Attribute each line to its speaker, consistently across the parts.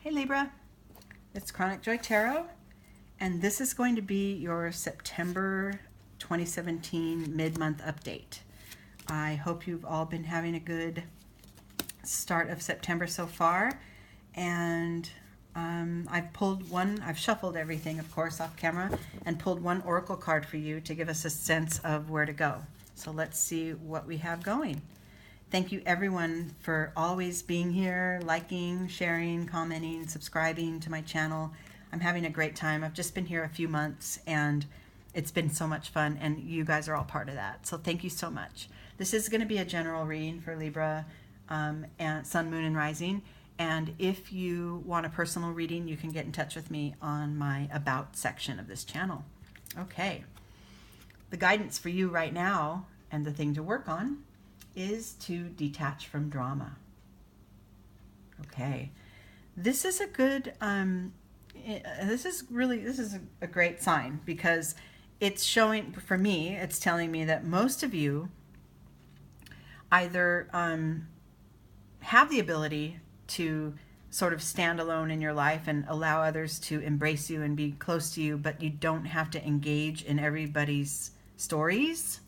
Speaker 1: Hey Libra, it's Chronic Joy Tarot, and this is going to be your September 2017 mid-month update. I hope you've all been having a good start of September so far, and I've shuffled everything, of course, off camera, and pulled one oracle card for you to give us a sense of where to go. So let's see what we have going. Thank you everyone for always being here, liking, sharing, commenting, subscribing to my channel. I'm having a great time. I've just been here a few months and it's been so much fun, and you guys are all part of that. So thank you so much. This is going to be a general reading for Libra and Sun, Moon, and Rising. And if you want a personal reading, you can get in touch with me on my About section of this channel. Okay. The guidance for you right now and the thing to work on is to detach from drama. Okay, this is a good this is a great sign, because it's showing, for me, it's telling me that most of you either have the ability to sort of stand alone in your life and allow others to embrace you and be close to you, but you don't have to engage in everybody's stories.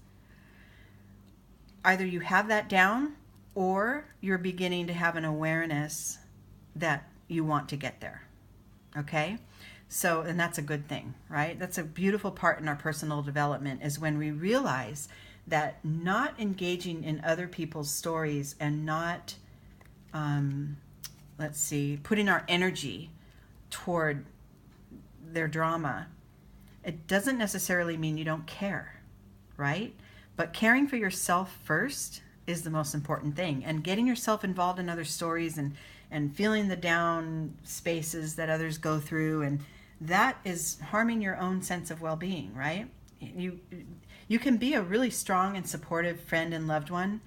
Speaker 1: Either you have that down, or you're beginning to have an awareness that you want to get there. Okay? So, and that's a good thing, right? That's a beautiful part in our personal development, is when we realize that not engaging in other people's stories and not, putting our energy toward their drama, it doesn't necessarily mean you don't care, right? But caring for yourself first is the most important thing, and getting yourself involved in other stories and feeling the down spaces that others go through, and that is harming your own sense of well-being, right? You can be a really strong and supportive friend and loved one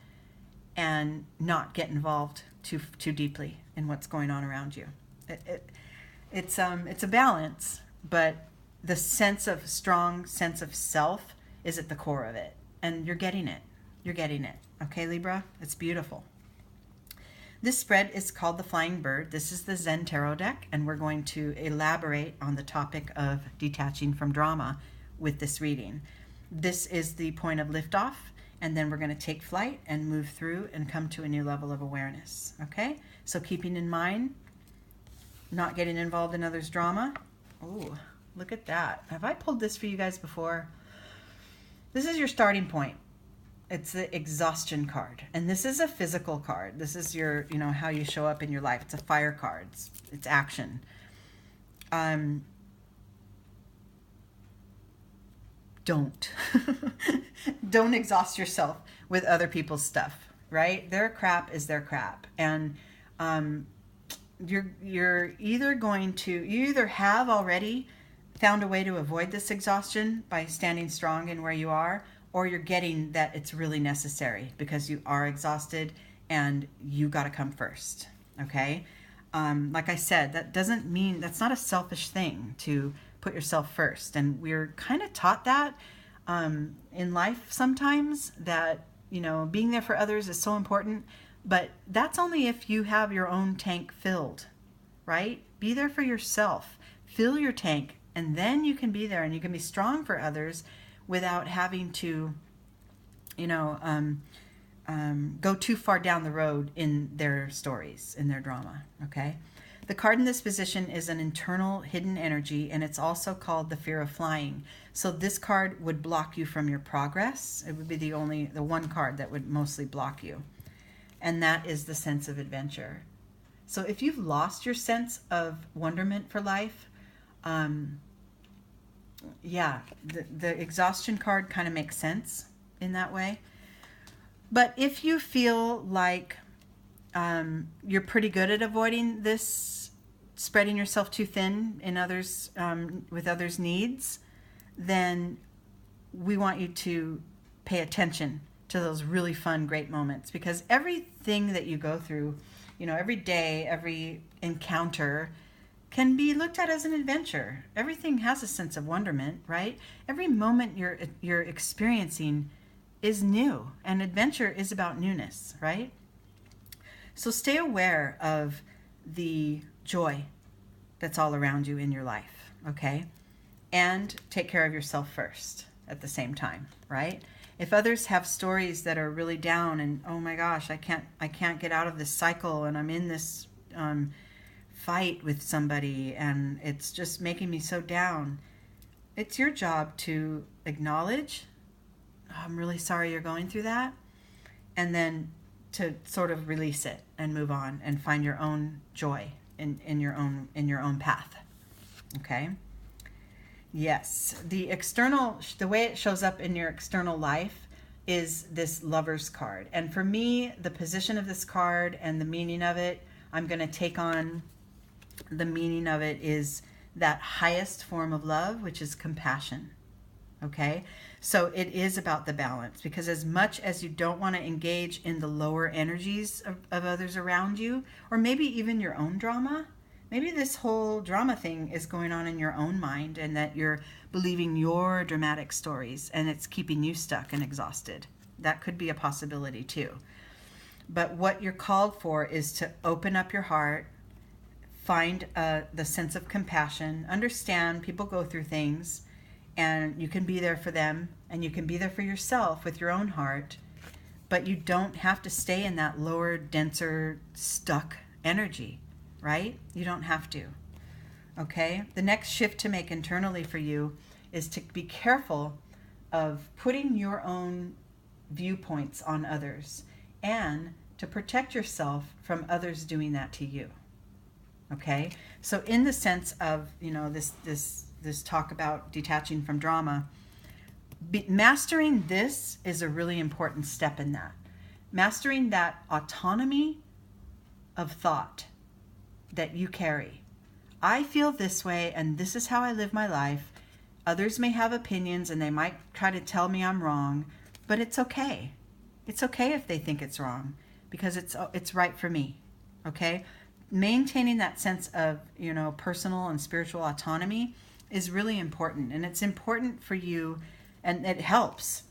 Speaker 1: and not get involved too deeply in what's going on around you. It's a balance, but the strong sense of self is at the core of it. And you're getting it. You're getting it. Okay, Libra? It's beautiful. This spread is called the Flying Bird. This is the Zen Tarot deck, and we're going to elaborate on the topic of detaching from drama with this reading. This is the point of liftoff, and then we're going to take flight and move through and come to a new level of awareness. Okay? So keeping in mind, not getting involved in others' drama. Oh, look at that. Have I pulled this for you guys before? This is your starting point. It's the exhaustion card. And this is a physical card. This is your, how you show up in your life. It's a fire card. It's action. Don't. Don't exhaust yourself with other people's stuff, right? Their crap is their crap. And you either have already found a way to avoid this exhaustion by standing strong in where you are, or you're getting that it's really necessary because you are exhausted and you got to come first. Okay? Like I said, that doesn't mean, that's not a selfish thing to put yourself first. And we're kind of taught that in life sometimes, that, being there for others is so important, but that's only if you have your own tank filled, right? Be there for yourself. Fill your tank. And then you can be there and you can be strong for others without having to, go too far down the road in their stories, in their drama, okay? The card in this position is an internal hidden energy, and it's also called the fear of flying. So this card would block you from your progress. It would be the one card that would mostly block you. And that is the sense of adventure. So if you've lost your sense of wonderment for life, yeah, the exhaustion card kind of makes sense in that way. But if you feel like you're pretty good at avoiding this, spreading yourself too thin in others, with others' needs, then we want you to pay attention to those really fun, great moments, because everything that you go through, every day, every encounter can be looked at as an adventure. Everything has a sense of wonderment, right? Every moment you're experiencing is new, and adventure is about newness, right? So stay aware of the joy that's all around you in your life, okay? And take care of yourself first at the same time, right? If others have stories that are really down and, oh my gosh, I can't get out of this cycle, and I'm in this fight with somebody and it's just making me so down, it's your job to acknowledge, oh, I'm really sorry you're going through that, and then to sort of release it and move on and find your own joy in your own path. Okay? Yes, the way it shows up in your external life is this Lover's card. And for me, the position of this card and the meaning of it, I'm going to take on the meaning of it is that highest form of love, which is compassion. Okay? So it is about the balance, because as much as you don't want to engage in the lower energies of others around you, or maybe even your own drama, maybe this whole drama thing is going on in your own mind and that you're believing your dramatic stories and it's keeping you stuck and exhausted. That could be a possibility too. But what you're called for is to open up your heart, find the sense of compassion, understand people go through things, and you can be there for them, and you can be there for yourself with your own heart, but you don't have to stay in that lower, denser, stuck energy, right? You don't have to, okay? The next shift to make internally for you is to be careful of putting your own viewpoints on others and to protect yourself from others doing that to you, okay? So in the sense of, this talk about detaching from drama, mastering this is a really important step in that. Mastering that autonomy of thought that you carry. I feel this way and this is how I live my life. Others may have opinions and they might try to tell me I'm wrong, but it's okay. It's okay if they think it's wrong because it's right for me, okay? Maintaining that sense of, personal and spiritual autonomy is really important, and it's important for you, and it helps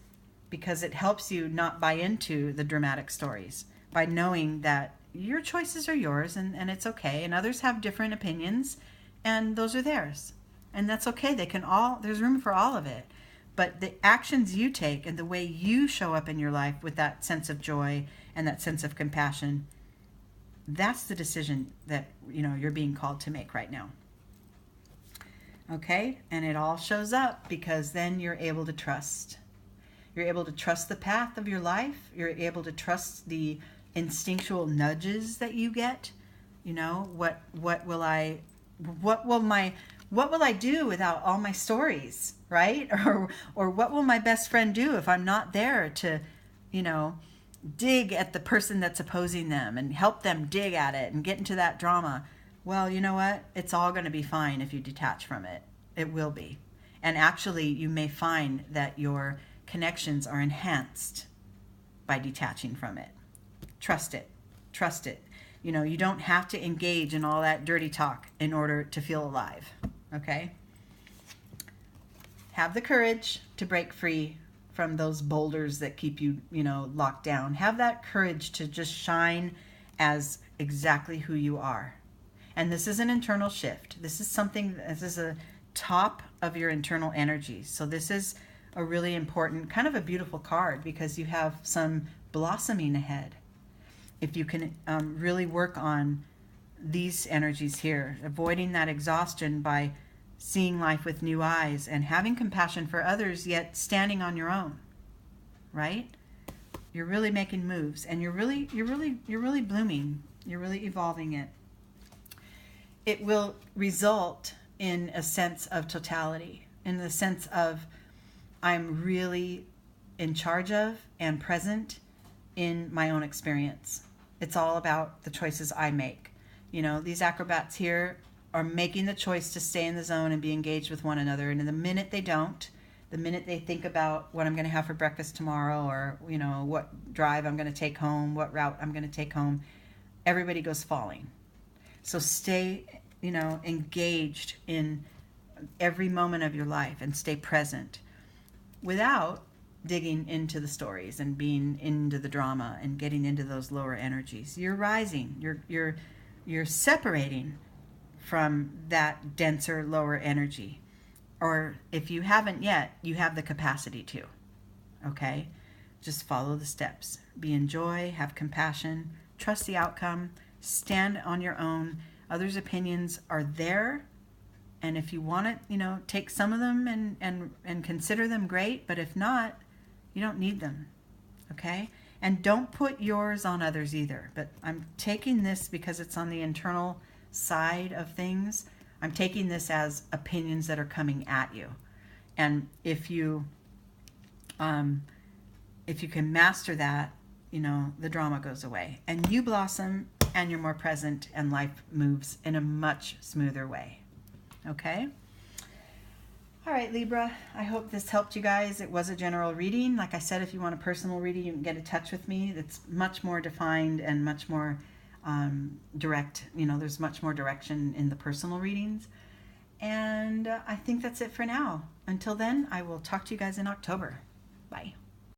Speaker 1: because it helps you not buy into the dramatic stories by knowing that your choices are yours and it's okay, and others have different opinions and those are theirs, and that's okay. There's room for all of it, but the actions you take and the way you show up in your life with that sense of joy and that sense of compassion, that's the decision that you're being called to make right now. Okay, and it all shows up because then you're able to trust. You're able to trust the path of your life. You're able to trust the instinctual nudges that you get. What will I do without all my stories, right? Or what will my best friend do if I'm not there to, dig at the person that's opposing them and help them dig at it and get into that drama? Well, you know what? It's all going to be fine if you detach from it. It will be. And actually, you may find that your connections are enhanced by detaching from it. Trust it. Trust it. You don't have to engage in all that dirty talk in order to feel alive. Okay? Have the courage to break free from those boulders that keep you, locked down. Have that courage to just shine as exactly who you are. And this is an internal shift. This is a top of your internal energy. So this is a really important, kind of a beautiful card because you have some blossoming ahead. If you can really work on these energies here, avoiding that exhaustion by seeing life with new eyes and having compassion for others, yet standing on your own, right? You're really making moves, and you're really blooming. You're really evolving it. It will result in a sense of totality, in the sense of I'm really in charge of and present in my own experience. It's all about the choices I make. These acrobats here are making the choice to stay in the zone and be engaged with one another. And the minute they don't, the minute they think about what I'm going to have for breakfast tomorrow, or, what drive I'm going to take home, what route I'm going to take home, everybody goes falling. So stay, engaged in every moment of your life and stay present without digging into the stories and being into the drama and getting into those lower energies. You're rising. You're separating from that denser, lower energy. Or if you haven't yet, you have the capacity to. Okay? Just follow the steps. Be in joy, have compassion, trust the outcome, stand on your own. Others' opinions are there. And if you want it, take some of them and consider them great. But if not, you don't need them. Okay? And don't put yours on others either. But I'm taking this because it's on the internal side of things. I'm taking this as opinions that are coming at you. And if you can master that, the drama goes away and you blossom and you're more present and life moves in a much smoother way. Okay? All right, Libra, I hope this helped you guys. It was a general reading. Like I said, if you want a personal reading, you can get in touch with me. It's much more defined and much more direct. There's much more direction in the personal readings. And I think that's it for now. Until then, I will talk to you guys in October. Bye.